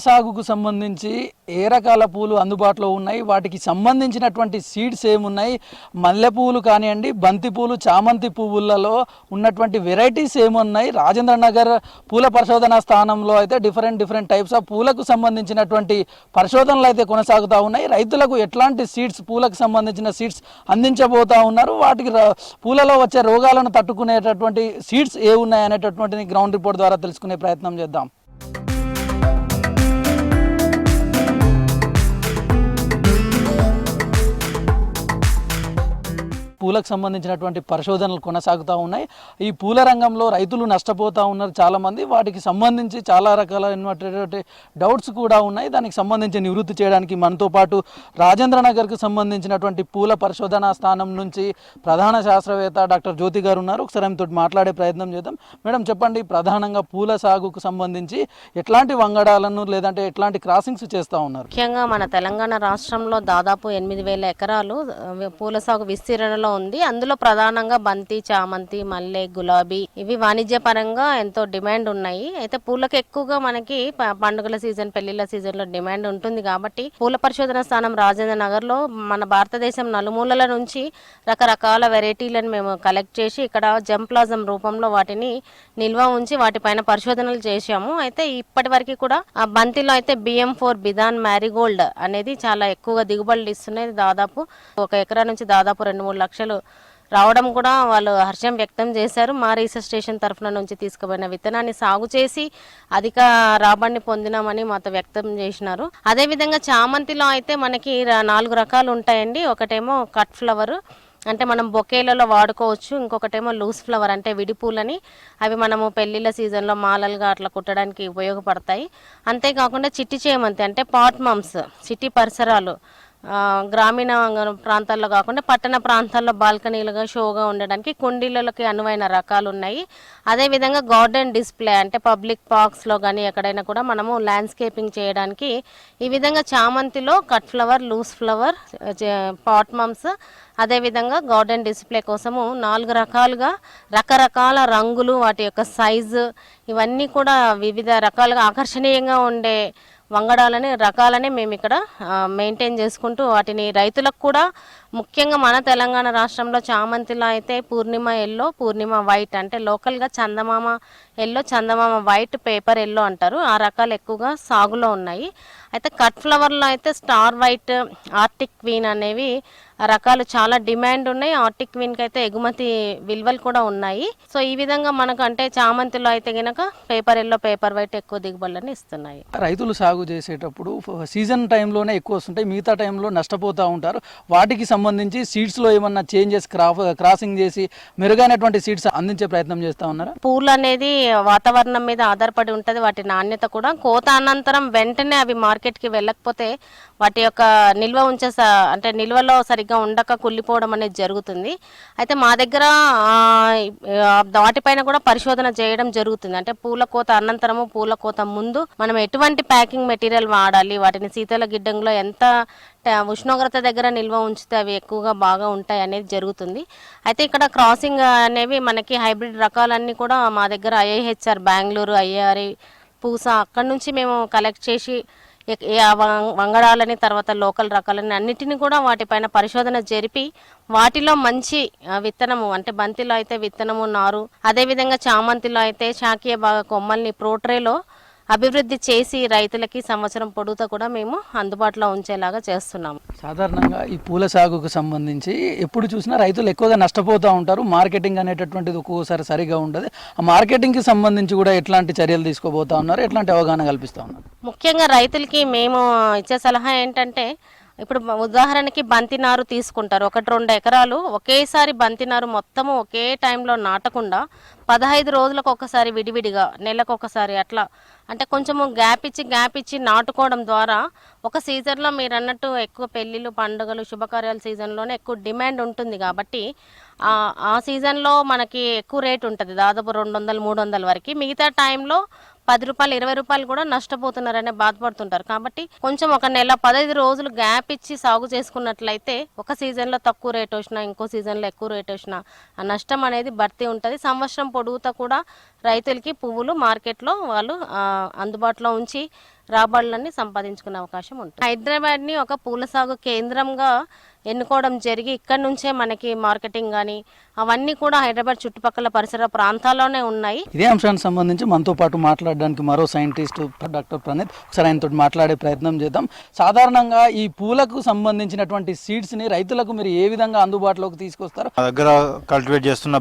సాగుకు సంబంధించి ఏ రకాల పూలు అందుబాటులో ఉన్నాయి, వాటికి సంబంధించినటువంటి సీడ్స్ ఏమున్నాయి, మల్లెపూలు కానివ్వండి, బంతి పూలు, చామంతి పువ్వులలో ఉన్నటువంటి వెరైటీస్ ఏమున్నాయి, రాజేంద్ర నగర్ పూల పరిశోధనా స్థానంలో అయితే డిఫరెంట్ టైప్స్ ఆఫ్ పూలకు సంబంధించినటువంటి పరిశోధనలు అయితే కొనసాగుతూ ఉన్నాయి. రైతులకు ఎట్లాంటి సీడ్స్, పూలకు సంబంధించిన సీడ్స్ అందించబోతూ ఉన్నారు, వాటికి పూలలో వచ్చే రోగాలను తట్టుకునేటటువంటి సీడ్స్ ఏ ఉన్నాయి అనేటటువంటిది గ్రౌండ్ రిపోర్ట్ ద్వారా తెలుసుకునే ప్రయత్నం చేద్దాం. పూలకు సంబంధించినటువంటి పరిశోధనలు కొనసాగుతూ ఉన్నాయి. ఈ పూల రంగంలో రైతులు నష్టపోతూ ఉన్నారు చాలామంది. వాటికి సంబంధించి చాలా రకాలైనటువంటి డౌట్స్ కూడా ఉన్నాయి. దానికి సంబంధించి నివృత్తి చేయడానికి మనతో పాటు రాజేంద్ర నగర్కు సంబంధించినటువంటి పూల పరిశోధనా స్థానం నుంచి ప్రధాన శాస్త్రవేత్త డాక్టర్ జ్యోతి గారు ఉన్నారు. ఒకసారి ఆమెతో మాట్లాడే ప్రయత్నం చేద్దాం. మేడం చెప్పండి, ప్రధానంగా పూల సాగుకు సంబంధించి ఎట్లాంటి వంగడాలను లేదంటే ఎట్లాంటి క్రాసింగ్స్ చేస్తూ ఉన్నారు? ముఖ్యంగా మన తెలంగాణ రాష్ట్రంలో దాదాపు 8,000 ఎకరాలు పూల సాగు విస్తీర్ణలో ఉంది. అందులో ప్రధానంగా బంతి, చామంతి, మల్లె, గులాబీ ఇవి వాణిజ్యపరంగా ఎంతో డిమాండ్ ఉన్నాయి. అయితే పూలకు ఎక్కువగా మనకి పండుగల సీజన్, పెళ్లిళ్ళ సీజన్ లో డిమాండ్ ఉంటుంది కాబట్టి పూల పరిశోధన స్థానం రాజేంద్ర నగర్ లో మన భారతదేశం నలుమూలల నుంచి రకరకాల వెరైటీలను మేము కలెక్ట్ చేసి ఇక్కడ జంప్లాజం రూపంలో వాటిని నిల్వ ఉంచి వాటిపైన పరిశోధనలు చేశాము. అయితే ఇప్పటి వరకు కూడా ఆ బంతిలో అయితే BM4 బిధాన్ మ్యారీగోల్డ్ అనేది చాలా ఎక్కువగా దిగుబడులు ఇస్తున్నాయి. దాదాపు ఒక ఎకరా నుంచి దాదాపు 2-3 లక్షలు రావడం కూడా వాళ్ళు హర్షం వ్యక్తం చేశారు. మా రీసెర్చ్ స్టేషన్ తరఫున నుంచి తీసుకుపోయిన విత్తనాన్ని సాగు చేసి అధిక రాబడిని పొందినామని మాతో వ్యక్తం చేసినారు. అదేవిధంగా చామంతిలో అయితే మనకి 4 రకాలు ఉంటాయండి. ఒకటేమో కట్ ఫ్లవర్, అంటే మనం బొకేలలో వాడుకోవచ్చు. ఇంకొకటేమో లూజ్ ఫ్లవర్, అంటే విడిపూలని, అవి మనము పెళ్లిళ్ళ సీజన్లో మాలలుగా అట్లా కుట్టడానికి ఉపయోగపడతాయి. అంతేకాకుండా చిట్టి చేమంతి, అంటే పాట్ మమ్స్, సిటీ పరిసరాలు, గ్రామీణ ప్రాంతాల్లో కాకుండా పట్టణ ప్రాంతాల్లో బాల్కనీలుగా షోగా ఉండడానికి కుండీలకి అనువైన రకాలు ఉన్నాయి. అదేవిధంగా గార్డెన్ డిస్ప్లే, అంటే పబ్లిక్ పార్క్స్లో కానీ ఎక్కడైనా కూడా మనము ల్యాండ్స్కేపింగ్ చేయడానికి ఈ విధంగా చామంతిలో cut flower, loose flower, pot mums, అదేవిధంగా గార్డెన్ డిస్ప్లే కోసము 4 రకాలుగా రకరకాల రంగులు, వాటి యొక్క సైజు ఇవన్నీ కూడా వివిధ రకాలుగా ఆకర్షణీయంగా ఉండే వంగడాలని రకాలని మేము ఇక్కడ మెయింటైన్ చేసుకుంటూ వాటిని రైతులకు కూడా, ముఖ్యంగా మన తెలంగాణ రాష్ట్రంలో చామంతిలో అయితే పూర్ణిమ ఎల్లో, పూర్ణిమ వైట్, అంటే లోకల్గా చందమామ ఎల్లో, చందమామ వైట్, పేపర్ ఎల్లో అంటారు. ఆ రకాలు ఎక్కువగా సాగులో ఉన్నాయి. అయితే కట్ ఫ్లవర్లో అయితే స్టార్ వైట్, ఆర్టిక్ క్వీన్ అనేవి రకాలు చాలా డిమాండ్ ఉన్నాయి. ఆర్టిక్ క్వీన్కి అయితే ఎగుమతి విలువలు కూడా ఉన్నాయి. సో ఈ విధంగా మనకు అంటే చామంతిలో అయితే గనక పేపర్ ఎల్లో, పేపర్ వైట్ ఎక్కువ దిగుబడులను ఇస్తున్నాయి. రైతులు సాగు చేసేటప్పుడు సీజన్ టైంలోనే ఎక్కువ వస్తుంటాయి, మిగతా టైంలో నష్టపోతూ ఉంటారు. వాటికి సంబంధించి సీడ్స్లో ఏమన్నా చేంజెస్, క్రాసింగ్ చేసి మెరుగైనటువంటి సీడ్స్ అందించే ప్రయత్నం చేస్తూ ఉన్నారా? పూలు అనేది వాతావరణం మీద ఆధారపడి ఉంటుంది. వాటి నాణ్యత కూడా కోత అనంతరం వెంటనే అవి మార్కెట్కి వెళ్ళకపోతే వాటి యొక్క నిల్వ ఉంచే అంటే నిల్వలో సరిగ్గా ఉండక కుళ్ళిపోవడం అనేది జరుగుతుంది. అయితే మా దగ్గర వాటిపైన కూడా పరిశోధన చేయడం జరుగుతుంది. అంటే పూల కోత అనంతరము, పూల కోత ముందు మనం ఎటువంటి ప్యాకింగ్ మెటీరియల్ వాడాలి, వాటిని శీతల గిడ్డంలో ఎంత ఉష్ణోగ్రత దగ్గర నిల్వ ఉంచితే అవి ఎక్కువగా బాగా ఉంటాయి అనేది జరుగుతుంది. అయితే ఇక్కడ క్రాసింగ్ అనేవి మనకి హైబ్రిడ్ రకాలన్నీ కూడా మా దగ్గర IIHR బెంగళూరు, IIRI పూసా అక్కడి నుంచి మేము కలెక్ట్ చేసి వంగడాలని, తర్వాత లోకల్ రకాలని అన్నిటిని కూడా వాటిపైన పరిశోధన జరిపి వాటిలో మంచి విత్తనము, అంటే బంతిలో అయితే విత్తనము, నారు, అదేవిధంగా చామంతిలో అయితే శాఖీయ భాగ కొమ్మల్ని ప్రోట్రేలో అభివృద్ధి చేసి రైతులకి సంవత్సరం పొడుగుతా కూడా మేము అందుబాటులో ఉంచేలాగా చేస్తున్నాము. సాధారణంగా ఈ పూల సాగుకు సంబంధించి ఎప్పుడు చూసినా రైతులు ఎక్కువగా నష్టపోతూ ఉంటారు. మార్కెటింగ్ అనేటటువంటిది ఒక్కోసారి సరిగా ఉండదు. ఆ మార్కెటింగ్కి సంబంధించి కూడా ఎట్లాంటి చర్యలు తీసుకోబోతా ఉన్నారు, ఎట్లాంటి అవగాహన కల్పిస్తూ ఉన్నారు? ముఖ్యంగా రైతులకి మేము ఇచ్చే సలహా ఏంటంటే, ఇప్పుడు ఉదాహరణకి బంతి నారు తీసుకుంటారు. 1-2 ఎకరాలు ఒకేసారి బంతి నారు మొత్తము ఒకే టైంలో నాటకుండా 15 రోజులకు ఒకసారి విడివిడిగా, నెలకు ఒకసారి అట్లా, అంటే కొంచెము గ్యాప్ ఇచ్చి నాటుకోవడం ద్వారా ఒక సీజన్లో మీరు అన్నట్టు ఎక్కువ పెళ్ళిళ్ళు, పండుగలు, శుభకార్యాల సీజన్లోనే ఎక్కువ డిమాండ్ ఉంటుంది కాబట్టి ఆ సీజన్లో మనకి ఎక్కువ రేట్ ఉంటుంది, దాదాపు 200-300 వరకు. మిగతా టైంలో 10 రూపాయలు, 20 రూపాయలు కూడా నష్టపోతున్నారనే బాధపడుతుంటారు. కాబట్టి కొంచెం ఒక నెల 15 రోజులు గ్యాప్ ఇచ్చి సాగు చేసుకున్నట్లయితే ఒక సీజన్లో తక్కువ రేట్ వచ్చినా, ఇంకో సీజన్లో ఎక్కువ రేట్ వచ్చినా ఆ నష్టం అనేది భర్తీ ఉంటుంది. సంవత్సరం పొడుగుతా కూడా రైతులకి పువ్వులు మార్కెట్లో వాళ్ళు అందుబాటులో ఉంచి రాబడులన్నీ సంపాదించుకునే అవకాశం ఉంటుంది. హైదరాబాద్ని ఒక పూల సాగు కేంద్రంగా ఎన్నుకోవడం జరిగి ఇక్కడ నుంచే మనకి మార్కెటింగ్ కానీ అవన్నీ కూడా హైదరాబాద్ చుట్టుపక్కల పరిసర ప్రాంతాల్లోనే ఉన్నాయి. ఇదే అంశానికి సంబంధించి మనతో పాటు మాట్లాడడానికి మరో సైంటిస్ట్ డాక్టర్ ప్రణీత్, ఒకసారి ఆయనతో మాట్లాడే ప్రయత్నం చేద్దాం. సాధారణంగా ఈ పూలకు సంబంధించినటువంటి సీడ్స్ని రైతులకు మీరు ఏ విధంగా అందుబాటులోకి తీసుకొస్తారు? మా దగ్గర కల్టివేట్ చేస్తున్న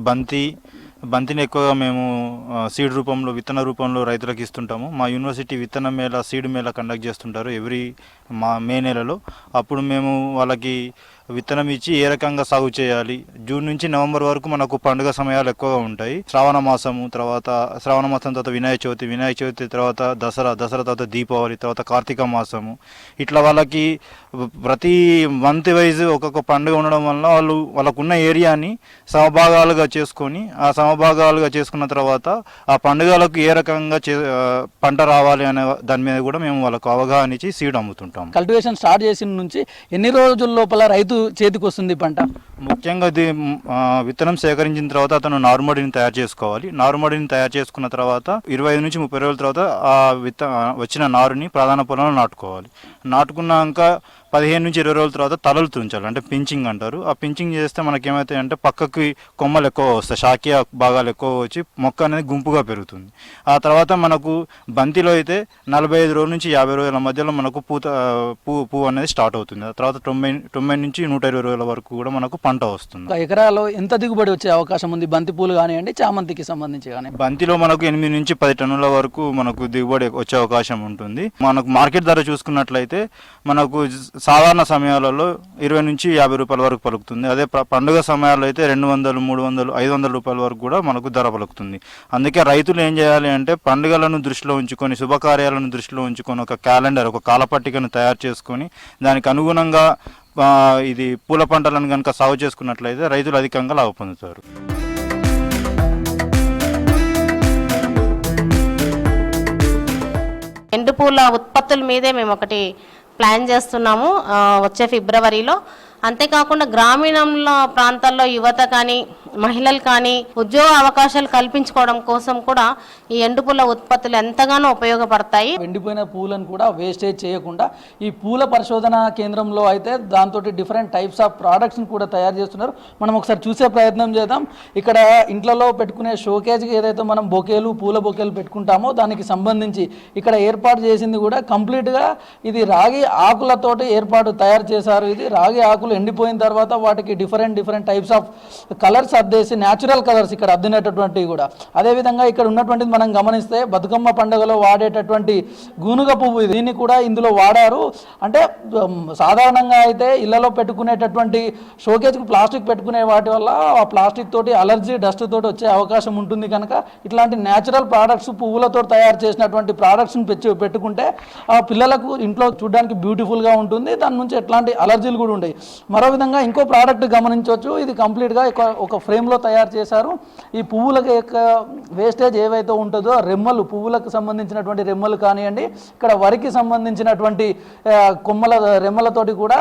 బంతిని ఎక్కువగా మేము సీడ్ రూపంలో, విత్తన రూపంలో రైతులకు ఇస్తుంటాము. మా యూనివర్సిటీ విత్తన మేళ, సీడ్ మేళ కండక్ట్ చేస్తుంటారు మే నెలలో. అప్పుడు మేము వాళ్ళకి విత్తనం ఇచ్చి ఏ రకంగా సాగు చేయాలి, జూన్ నుంచి నవంబర్ వరకు మనకు పండుగ సమయాలు ఎక్కువగా ఉంటాయి. శ్రావణ మాసం తర్వాత వినాయక చవితి తర్వాత దసరా తర్వాత దీపావళి, తర్వాత కార్తీక మాసము, ఇట్లా వాళ్ళకి ప్రతి మంత్ వైజ్ ఒక్కొక్క పండుగ ఉండడం వల్ల వాళ్ళకున్న ఏరియాని సమభాగాలుగా చేసుకొని, ఆ సమభాగాలుగా చేసుకున్న తర్వాత ఆ పండుగలకు ఏ రకంగా పంట రావాలి అనే దాని మీద కూడా మేము వాళ్ళకు అవగాహన ఇచ్చి సీడ్ అమ్ముతుంటాం. కల్టివేషన్ స్టార్ట్ చేసిన నుంచి ఎన్ని రోజుల లోపల రైతు చేతికి వస్తుంది పంట? ముఖ్యంగా ఇది విత్తనం సేకరించిన తర్వాత అతను నారుమడిని తయారు చేసుకోవాలి. నారుమడిని తయారు చేసుకున్న తర్వాత 25 నుంచి 30 రోజుల తర్వాత ఆ వచ్చిన నారుని ప్రధాన పొలంలో నాటుకోవాలి. నాటుకున్నాక 15 నుంచి 20 రోజుల తర్వాత తలలు తుంచాలి, అంటే పించింగ్ అంటారు. ఆ పించింగ్ చేస్తే మనకి ఏమవుతాయి అంటే పక్కకి కొమ్మలు ఎక్కువ వస్తాయి, శాఖీయ భాగాలు ఎక్కువ వచ్చి మొక్క అనేది గుంపుగా పెరుగుతుంది. ఆ తర్వాత మనకు బంతిలో అయితే 45 రోజుల నుంచి 50 రోజుల మధ్యలో మనకు పువ్వు అనేది స్టార్ట్ అవుతుంది. ఆ తర్వాత 90 నుంచి 120 రోజుల వరకు కూడా మనకు పంట వస్తుంది. ఎకరాలో ఎంత దిగుబడి వచ్చే అవకాశం ఉంది? బంతి పూలు కానివ్వండి, చామంతికి సంబంధించి కానీ. బంతిలో మనకు 8 నుంచి 10 టన్నుల వరకు మనకు దిగుబడి వచ్చే అవకాశం ఉంటుంది. మనకు మార్కెట్ ధర చూసుకున్నట్లయితే మనకు సాధారణ సమయాలలో 20 నుంచి 50 రూపాయల వరకు పలుకుతుంది. అదే పండుగ సమయాల్లో అయితే 200, 300, 500 రూపాయల వరకు కూడా మనకు ధర పలుకుతుంది. అందుకే రైతులు ఏం చేయాలి అంటే పండుగలను దృష్టిలో ఉంచుకొని, శుభకార్యాలను దృష్టిలో ఉంచుకొని ఒక క్యాలెండర్, ఒక కాలపట్టికను తయారు చేసుకొని దానికి అనుగుణంగా ఇది పూల పంటలను కనుక సాగు చేసుకున్నట్లయితే రైతులు అధికంగా లాభ పొందుతారు. ఎండు పూల ఉత్పత్తుల మీదే మేము ఒకటి ప్లాన్ చేస్తున్నాము వచ్చే ఫిబ్రవరిలో. అంతేకాకుండా గ్రామీణంలో ప్రాంతాల్లో యువత కానీ మహిళలు కానీ ఉద్యోగ అవకాశాలు కల్పించుకోవడం కోసం కూడా ఈ ఎండుపూల ఉత్పత్తులు ఎంతగానో ఉపయోగపడతాయి. ఎండిపోయిన పూలను కూడా వేస్టేజ్ చేయకుండా ఈ పూల పరిశోధన కేంద్రంలో అయితే దాంతో డిఫరెంట్ టైప్స్ ఆఫ్ ప్రోడక్ట్స్ని కూడా తయారు చేస్తున్నారు. మనం ఒకసారి చూసే ప్రయత్నం చేద్దాం. ఇక్కడ ఇంట్లో పెట్టుకునే షోకేజ్కి ఏదైతే మనం పూల బొకేలు పెట్టుకుంటామో దానికి సంబంధించి ఇక్కడ ఏర్పాటు చేసింది కూడా కంప్లీట్గా ఇది రాగి ఆకులతోటి తయారు చేశారు. ఇది రాగి ఆకులు ఎండిపోయిన తర్వాత వాటికి డిఫరెంట్ టైప్స్ ఆఫ్ కలర్స్ అద్దేసి, న్యాచురల్ కలర్స్ ఇక్కడ అద్దినటువంటివి కూడా. అదేవిధంగా ఇక్కడ ఉన్నటువంటిది మనం గమనిస్తే బతుకమ్మ పండుగలో వాడేటటువంటి గూనుగ పువ్వు, దీన్ని కూడా ఇందులో వాడారు. అంటే సాధారణంగా అయితే ఇళ్లలో పెట్టుకునేటటువంటి షోకేజ్కి ప్లాస్టిక్ పెట్టుకునే వాటి వల్ల ఆ ప్లాస్టిక్ తోటి అలర్జీ, డస్ట్ తోటి వచ్చే అవకాశం ఉంటుంది. కనుక ఇట్లాంటి న్యాచురల్ ప్రోడక్ట్స్, పువ్వులతో తయారు చేసినటువంటి ప్రోడక్ట్స్ని పెట్టుకుంటే ఆ పిల్లలకు ఇంట్లో చూడడానికి బ్యూటిఫుల్గా ఉంటుంది. దాని నుంచి ఎట్లాంటి అలర్జీలు కూడా ఉంటాయి. మరో విధంగా ఇంకో ప్రోడక్ట్ గమనించవచ్చు. ఇది కంప్లీట్గా ఒక ఫ్రేమ్లో తయారు చేశారు. ఈ పువ్వులకి యొక్క వేస్టేజ్ ఏవైతే ఉంటుందో రెమ్మలు, పువ్వులకు సంబంధించినటువంటి రెమ్మలు కానివ్వండి, ఇక్కడ వరికి సంబంధించినటువంటి కొమ్మల రెమ్మలతోటి కూడా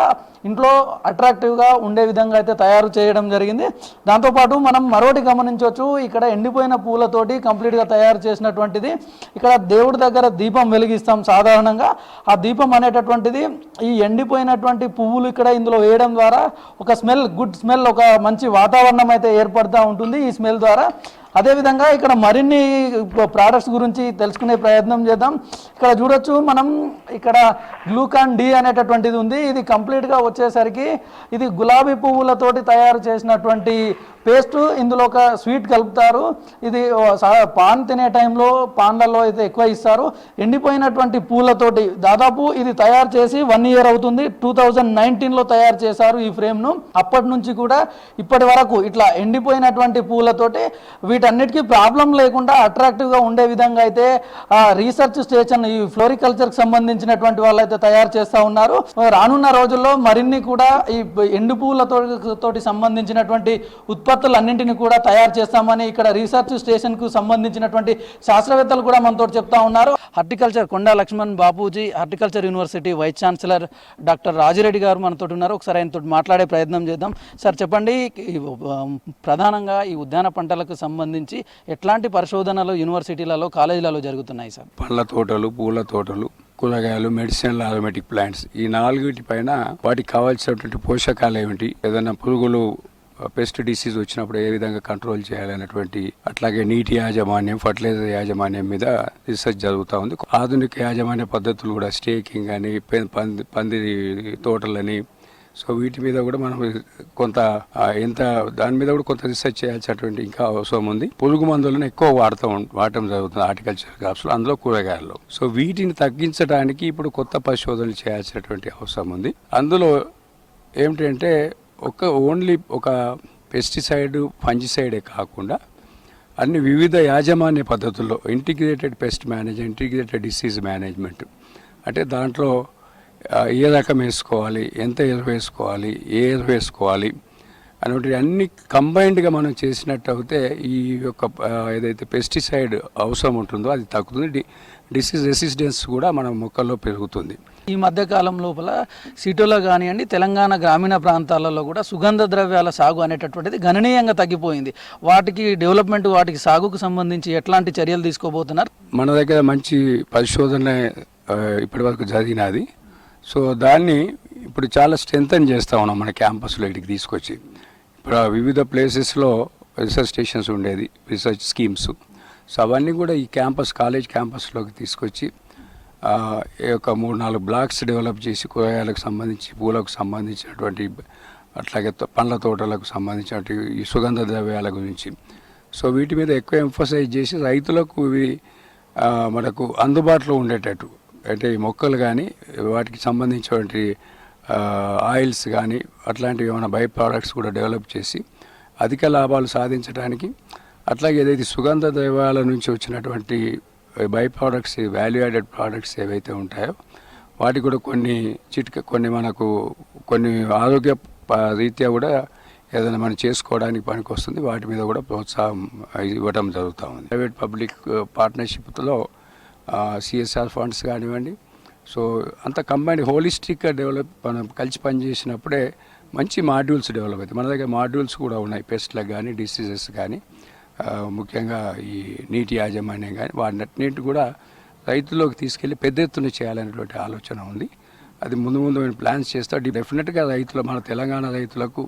ఇంట్లో అట్రాక్టివ్గా ఉండే విధంగా అయితే తయారు చేయడం జరిగింది. దాంతోపాటు మనం మరొకటి గమనించవచ్చు. ఇక్కడ ఎండిపోయిన పూలతోటి కంప్లీట్గా తయారు చేసినటువంటిది. ఇక్కడ దేవుడి దగ్గర దీపం వెలిగిస్తాం సాధారణంగా. ఆ దీపం అనేటటువంటిది ఈ ఎండిపోయినటువంటి పువ్వులు ఇక్కడ ఇందులో వేయడం ద్వారా ఒక గుడ్ స్మెల్, ఒక మంచి వాతావరణం అయితే ఏర్పడుతూ ఉంటుంది ఈ స్మెల్ ద్వారా. అదేవిధంగా ఇక్కడ మరిన్ని ప్రోడక్ట్స్ గురించి తెలుసుకునే ప్రయత్నం చేద్దాం. ఇక్కడ చూడొచ్చు మనం, ఇక్కడ గ్లూకాన్ డి అనేటటువంటిది ఉంది. ఇది కంప్లీట్గా వచ్చేసరికి ఇది గులాబీ పువ్వులతోటి తయారు చేసినటువంటి పేస్ట్. ఇందులో ఒక స్వీట్ కలుపుతారు. ఇది పాన్ తినే టైంలో పాన్లలో అయితే ఎక్కువ ఇస్తారు. ఎండిపోయినటువంటి పూలతోటి దాదాపు ఇది తయారు చేసి 1 year అవుతుంది. 2019లో తయారు చేశారు ఈ ఫ్రేమ్ను. అప్పటి నుంచి కూడా ఇప్పటి వరకు ఇట్లా ఎండిపోయినటువంటి పూలతోటి వీటన్నిటికీ ప్రాబ్లం లేకుండా అట్రాక్టివ్గా ఉండే విధంగా అయితే రీసెర్చ్ స్టేషన్, ఈ ఫ్లోరికల్చర్కి సంబంధించినటువంటి వాళ్ళు అయితే తయారు చేస్తూ ఉన్నారు. రానున్న రోజుల్లో మరిన్ని కూడా ఈ ఎండు పూలతోటి సంబంధించినటువంటి ఉత్పత్తులన్నింటినీ కూడా తయారు చేస్తామని ఇక్కడ రీసెర్చ్ స్టేషన్కు సంబంధించినటువంటి శాస్త్రవేత్తలు కూడా మనతో చెప్తా ఉన్నారు. Horticulture Konda Laxman Bapuji horticulture university vice chancellor doctor Rajireddy గారు మనతో ఉన్నారు. ఒకసారి ఆయనతో మాట్లాడే ప్రయత్నం చేద్దాం. సార్ చెప్పండి, ప్రధానంగా ఈ ఉద్యాన పంటలకు సంబంధించి ఎట్లాంటి పరిశోధనలు యూనివర్సిటీలలో, కాలేజీలలో జరుగుతున్నాయి సార్? పండ్ల తోటలు, పూల తోటలు, కూరగాయలు, మెడిసినల్ ఆరోమేటిక్ ప్లాంట్స్, ఈ 4 పైన వాటికి కావాల్సినటువంటి పోషకాలు ఏమిటి, ఏదైనా పురుగులు పెస్ట్ డిసీజ్ వచ్చినప్పుడు ఏ విధంగా కంట్రోల్ చేయాలనేటువంటి, అట్లాగే నీటి యాజమాన్యం, ఫర్టిలైజర్ యాజమాన్యం మీద రీసెర్చ్ జరుగుతూ ఉంది. ఆధునిక యాజమాన్య పద్ధతులు కూడా స్టేకింగ్ అని, పందిరి తోటలని, సో వీటి మీద కూడా మనం కొంత దాని మీద కూడా కొంత రీసెర్చ్ చేయాల్సినటువంటి ఇంకా అవసరం ఉంది. పురుగు మందులను ఎక్కువ వాడటం జరుగుతుంది హార్టికల్చర్ క్రాప్స్లో, అందులో కూరగాయల్లో. సో వీటిని తగ్గించడానికి ఇప్పుడు కొత్త పరిశోధనలు చేయాల్సినటువంటి అవసరం ఉంది. అందులో ఏమిటంటే ఓన్లీ ఒక పెస్టిసైడ్, ఫంజిసైడే కాకుండా అన్ని వివిధ యాజమాన్య పద్ధతుల్లో integrated pest management, integrated disease management, అంటే దాంట్లో ఏ రకం వేసుకోవాలి, ఎంత ఎరువు వేసుకోవాలి, ఏ ఎరువు వేసుకోవాలి అనేవి అన్ని కంబైన్డ్గా మనం చేసినట్టు అయితే ఈ యొక్క ఏదైతే పెస్టిసైడ్ అవసరం ఉంటుందో అది తగ్గుతుంది, డిసీజ్ రెసిస్టెన్స్ కూడా మన మొక్కల్లో పెరుగుతుంది. ఈ మధ్య కాలం లోపల సిటీలో కానివ్వండి, తెలంగాణ గ్రామీణ ప్రాంతాలలో కూడా సుగంధ ద్రవ్యాల సాగు అనేటటువంటిది గణనీయంగా తగ్గిపోయింది. వాటికి డెవలప్మెంట్, వాటికి సాగుకు సంబంధించి ఎట్లాంటి చర్యలు తీసుకోబోతున్నారు? మన దగ్గర మంచి పరిశోధన ఇప్పటివరకు జరిగినది. సో దాన్ని ఇప్పుడు చాలా స్ట్రెంథన్ చేస్తూ ఉన్నాం మన క్యాంపస్లో ఇక్కడికి తీసుకొచ్చి. ఇప్పుడు వివిధ ప్లేసెస్లో రీసెర్చ్ స్టేషన్స్ ఉండేది, రీసెర్చ్ స్కీమ్స్. సో అవన్నీ కూడా ఈ కాలేజ్ క్యాంపస్లోకి తీసుకొచ్చి ఈ యొక్క 3-4 బ్లాక్స్ డెవలప్ చేసి కూరగాయలకు సంబంధించి, పూలకు సంబంధించినటువంటి, అట్లాగే పండ్ల తోటలకు సంబంధించినటువంటి ఈ సుగంధ ద్రవ్యాల గురించి, సో వీటి మీద ఎక్కువ ఎంఫసైజ్ చేసి రైతులకు ఇవి మనకు అందుబాటులో ఉండేటట్టు, అంటే ఈ మొక్కలు కానీ వాటికి సంబంధించినటువంటి ఆయిల్స్ కానీ అట్లాంటివి ఏమైనా బై ప్రోడక్ట్స్ కూడా డెవలప్ చేసి అధిక లాభాలు సాధించడానికి, అట్లాగే ఏదైతే సుగంధ ద్రవ్యాల నుంచి వచ్చినటువంటి by products, value added products ఏవైతే ఉంటాయో వాటి కూడా కొన్ని మనకు కొన్ని ఆరోగ్య రీత్యా కూడా ఏదైనా మనం చేసుకోవడానికి పనికి వస్తుంది, వాటి మీద కూడా ప్రోత్సాహం ఇవ్వడం జరుగుతూ ఉంది. ప్రైవేట్ పబ్లిక్ పార్ట్నర్షిప్లో సిఎస్ఆర్ ఫండ్స్ కానివ్వండి, సో అంత కంబైన్ హోలిస్టిక్గా మనం కలిసి పనిచేసినప్పుడే మంచి మాడ్యూల్స్ డెవలప్ అవుతాయి. మన దగ్గర మాడ్యూల్స్ కూడా ఉన్నాయి, పెస్ట్లకు కానీ, డిసీజెస్ కానీ, ముఖ్యంగా ఈ నీటి యాజమాన్యం కానీ, వాటిని కూడా రైతుల్లోకి తీసుకెళ్లి పెద్ద ఎత్తున చేయాలనేటువంటి ఆలోచన ఉంది. అది ముందు మేము ప్లాన్స్ చేస్తాం. డెఫినెట్గా మన తెలంగాణ రైతులకు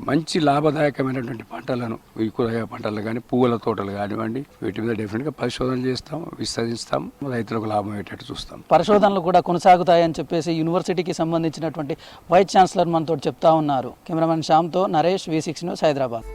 మంచి లాభదాయకమైనటువంటి పంటలను, ఈ కూరగాయ పంటలు కానీ, పువ్వుల తోటలు కానివ్వండి, వీటి మీద డెఫినెట్గా పరిశోధన చేస్తాం, విస్తరిస్తాం, రైతులకు లాభం అయ్యేటట్టు చూస్తాం. పరిశోధనలు కూడా కొనసాగుతాయని చెప్పేసి యూనివర్సిటీకి సంబంధించినటువంటి వైస్ ఛాన్సలర్ మనతో చెప్తా ఉన్నారు. కెమెరామెన్ శ్యామ్తో నరేష్, V6 న్యూస్, హైదరాబాద్.